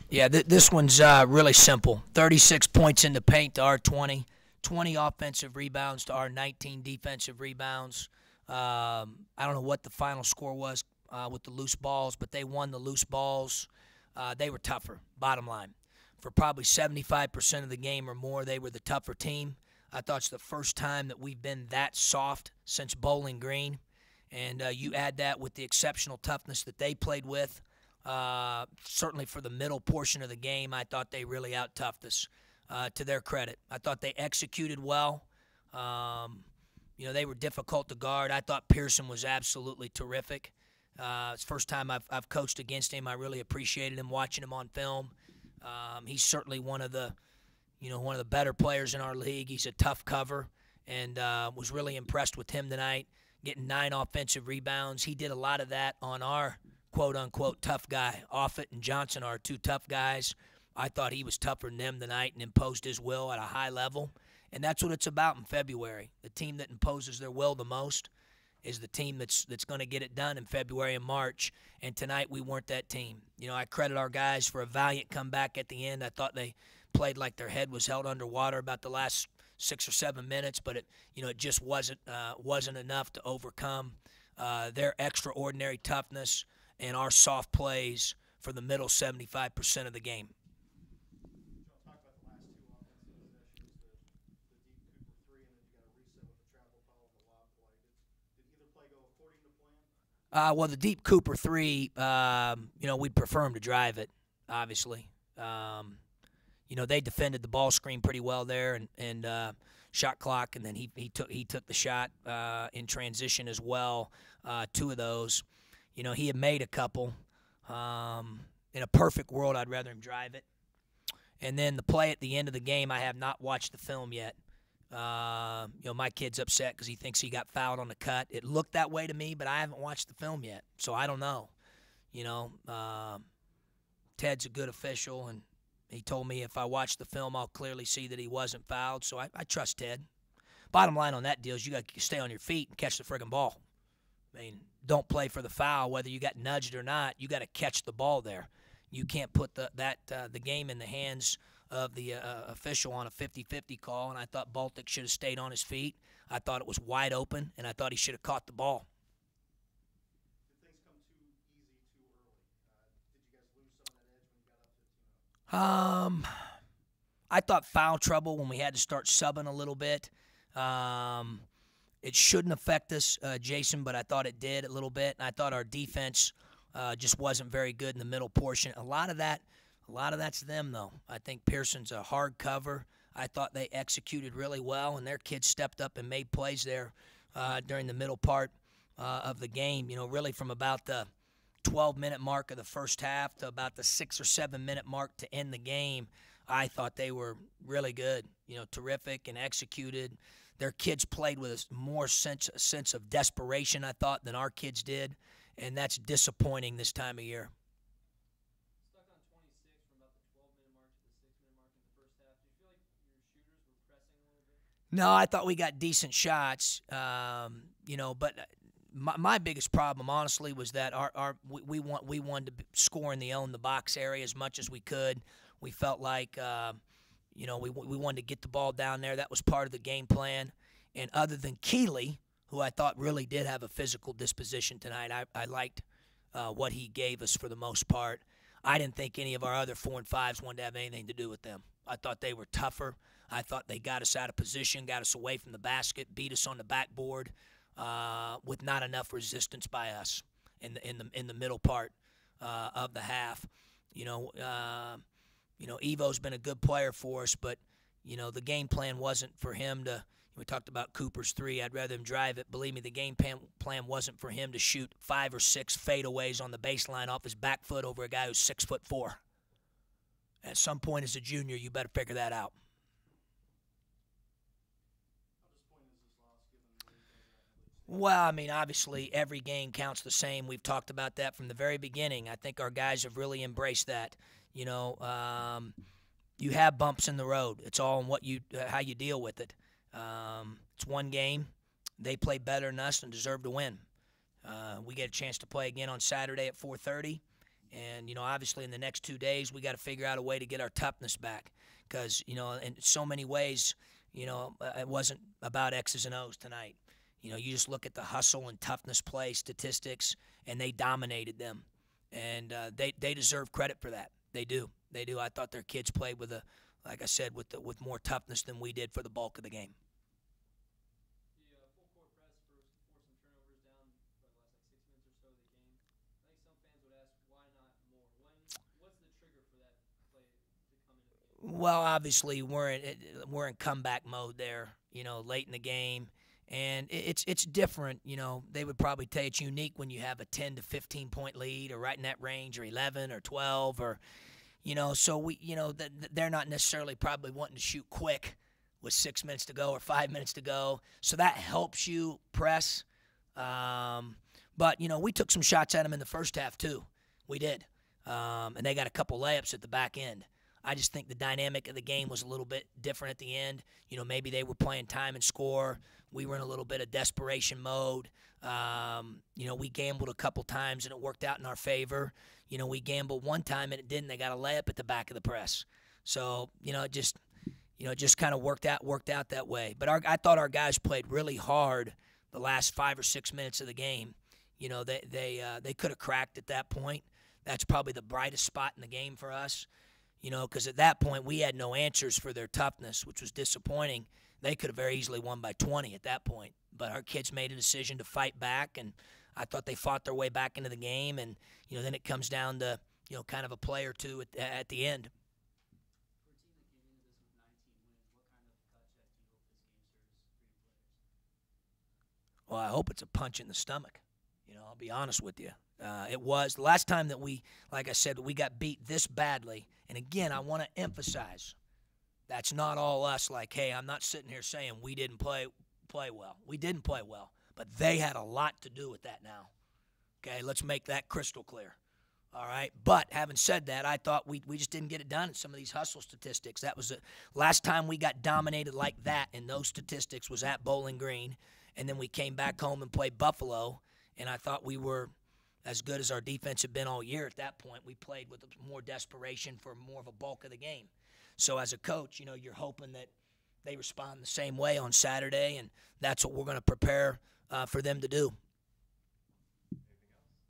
Yeah, this one's really simple. 36 points in the paint to our 20. 20 offensive rebounds to our 19 defensive rebounds. I don't know what the final score was with the loose balls, but they won the loose balls. They were tougher, bottom line. For probably 75% of the game or more, they were the tougher team. I thought it's the first time that we've been that soft since Bowling Green. And you add that with the exceptional toughness that they played with. Certainly for the middle portion of the game, I thought they really out-toughed us, to their credit. I thought they executed well. They were difficult to guard. I thought Pearson was absolutely terrific. It's the first time I've coached against him. I really appreciated him watching him on film. He's certainly one of the better players in our league. He's a tough cover, and was really impressed with him tonight, getting 9 offensive rebounds. He did a lot of that on our quote-unquote tough guy. Offutt and Johnson are 2 tough guys. I thought he was tougher than them tonight and imposed his will at a high level. And that's what it's about in February. The team that imposes their will the most is the team that's going to get it done in February and March. And tonight we weren't that team. I credit our guys for a valiant comeback at the end. I thought they played like their head was held underwater about the last 6 or 7 minutes, but it just wasn't enough to overcome their extraordinary toughness and our soft plays for the middle 75% of the game. Well, the deep Cooper 3, we'd prefer him to drive it, obviously. They defended the ball screen pretty well there and shot clock, and then he took the shot in transition as well, 2 of those. He had made a couple. In a perfect world, I'd rather him drive it. And then the play at the end of the game, I have not watched the film yet. My kid's upset because he thinks he got fouled on the cut. It looked that way to me, but I haven't watched the film yet, so I don't know. Ted's a good official, and he told me if I watch the film, I'll clearly see that he wasn't fouled, so I trust Ted. Bottom line on that deal is you got to stay on your feet and catch the friggin' ball. I mean, don't play for the foul, whether you got nudged or not. You got to catch the ball there. You can't put the game in the hands of the official on a 50-50 call, and I thought Baltic should have stayed on his feet. I thought it was wide open, and I thought he should have caught the ball. Did things come too easy too early? Did you guys lose some of that edge when you got up to 2-0? I thought foul trouble when we had to start subbing a little bit. It shouldn't affect us, Jason, but I thought it did a little bit. And I thought our defense just wasn't very good in the middle portion. A lot of that's them, though. I think Pearson's a hard cover. I thought they executed really well, and their kids stepped up and made plays there during the middle part of the game. Really from about the 12-minute mark of the first half to about the 6 or 7-minute mark to end the game, I thought they were really good, terrific and executed. Their kids played with a more sense of desperation, I thought, than our kids did, and that's disappointing this time of year. Stuck on 26 from about the 12-minute mark to the 6-minute mark in the first half. Do you feel like your shooters were pressing a little bit? No, I thought we got decent shots, but my biggest problem, honestly, was that we wanted to score in the box area as much as we could. We felt like we wanted to get the ball down there. That was part of the game plan. And other than Keeley, who I thought really did have a physical disposition tonight, I liked what he gave us for the most part. I didn't think any of our other 4 and 5s wanted to have anything to do with them. I thought they were tougher. I thought they got us out of position, got us away from the basket, beat us on the backboard with not enough resistance by us in the middle part of the half. Evo's been a good player for us, but, the game plan wasn't for him to – we talked about Cooper's 3. I'd rather him drive it. Believe me, the game plan wasn't for him to shoot 5 or 6 fadeaways on the baseline off his back foot over a guy who's 6'4". At some point as a junior, you better figure that out. Well, I mean, obviously every game counts the same. We've talked about that from the very beginning. I think our guys have really embraced that. You have bumps in the road. It's all in how you deal with it. It's one game. They play better than us and deserve to win. We get a chance to play again on Saturday at 4:30, And, obviously in the next 2 days, we got to figure out a way to get our toughness back because, in so many ways, it wasn't about X's and O's tonight. You just look at the hustle and toughness play statistics, and they dominated them. And they deserve credit for that. They do. They do. I thought their kids played like I said, with more toughness than we did for the bulk of the game. The full court press forced some turnovers down for the last 6 minutes or so of the game. I think some fans would ask, why not more? What's the trigger for that play to come into the game? Well, obviously we're in comeback mode there. Late in the game. And it's different, They would probably tell you it's unique when you have a 10 to 15 point lead, or right in that range, or 11 or 12, or So we, they're not necessarily probably wanting to shoot quick with 6 minutes to go or 5 minutes to go. So that helps you press. But we took some shots at them in the first half too. We did, and they got a couple layups at the back end. I just think the dynamic of the game was a little bit different at the end. Maybe they were playing time and score. We were in a little bit of desperation mode. We gambled a couple times, and it worked out in our favor. We gambled one time, and it didn't. They got a layup at the back of the press. So, it just kind of worked out that way. But I thought our guys played really hard the last 5 or 6 minutes of the game. They could have cracked at that point. That's probably the brightest spot in the game for us. Because at that point we had no answers for their toughness, which was disappointing. They could have very easily won by 20 at that point. But our kids made a decision to fight back, and I thought they fought their way back into the game. And, then it comes down to, kind of a play or two at the end. For a team that came into this with 19 wins, what kind of gut check do you hope this game serves for your players? Well, I hope it's a punch in the stomach. I'll be honest with you. It was the last time that we, like I said, we got beat this badly. And again, I want to emphasize, that's not all us. Like, hey, I'm not sitting here saying we didn't play well. We didn't play well, but they had a lot to do with that now. Okay, let's make that crystal clear. All right, but having said that, I thought we just didn't get it done in some of these hustle statistics. That was the last time we got dominated like that in those statistics was at Bowling Green, and then we came back home and played Buffalo, and I thought we were as good as our defense had been all year at that point. We played with more desperation for more of a bulk of the game. So as a coach, you're hoping that they respond the same way on Saturday, and that's what we're going to prepare for them to do.